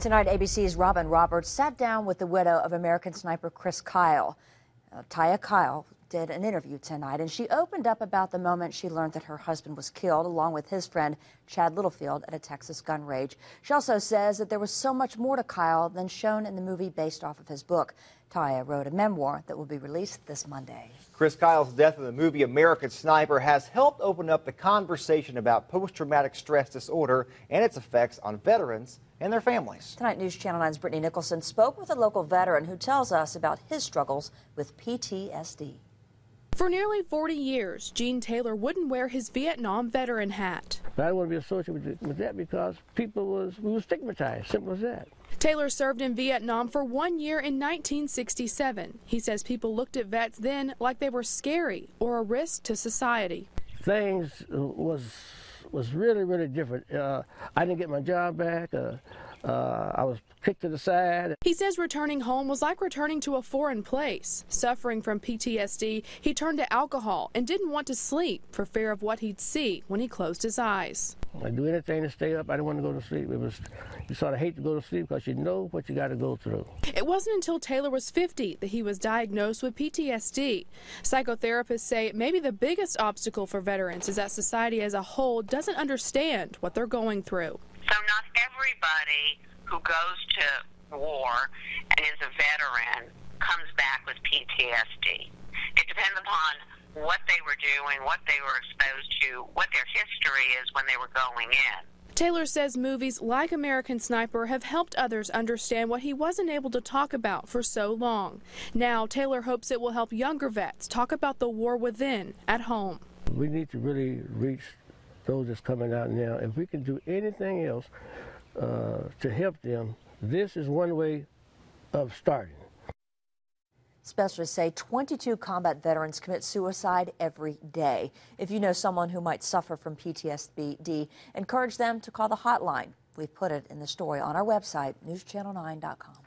Tonight, ABC's Robin Roberts sat down with the widow of American sniper Chris Kyle. Taya Kyle did an interview tonight, and she opened up about the moment she learned that her husband was killed, along with his friend Chad Littlefield, at a Texas gun range. She also says that there was so much more to Kyle than shown in the movie based off of his book. Taya wrote a memoir that will be released this Monday. Chris Kyle's death in the movie American Sniper has helped open up the conversation about post-traumatic stress disorder and its effects on veterans and their families. Tonight, News Channel 9's Brittany Nicholson spoke with a local veteran who tells us about his struggles with PTSD. For nearly 40 years, Gene Taylor wouldn't wear his Vietnam veteran hat. I didn't want to be associated with that because we were stigmatized, simple as that. Taylor served in Vietnam for 1 year in 1967. He says people looked at vets then like they were scary or a risk to society. Things was really, really different. I didn't get my job back. I was kicked to the side. He says returning home was like returning to a foreign place. Suffering from PTSD, he turned to alcohol and didn't want to sleep for fear of what he'd see when he closed his eyes. I'd do anything to stay up. I didn't want to go to sleep. You sort of hate to go to sleep because you know what you got to go through. It wasn't until Taylor was 50 that he was diagnosed with PTSD. Psychotherapists say maybe the biggest obstacle for veterans is that society as a whole doesn't understand what they're going through. So not everybody who goes to war and is a veteran comes back with PTSD. It depends upon what they were doing, what they were exposed to, what their history is when they were going in. Taylor says movies like American Sniper have helped others understand what he wasn't able to talk about for so long. Now, Taylor hopes it will help younger vets talk about the war within at home. We need to really reach those that's coming out now. If we can do anything else to help them, this is one way of starting. Specialists say 22 combat veterans commit suicide every day. If you know someone who might suffer from PTSD, encourage them to call the hotline. We've put it in the story on our website, newschannel9.com.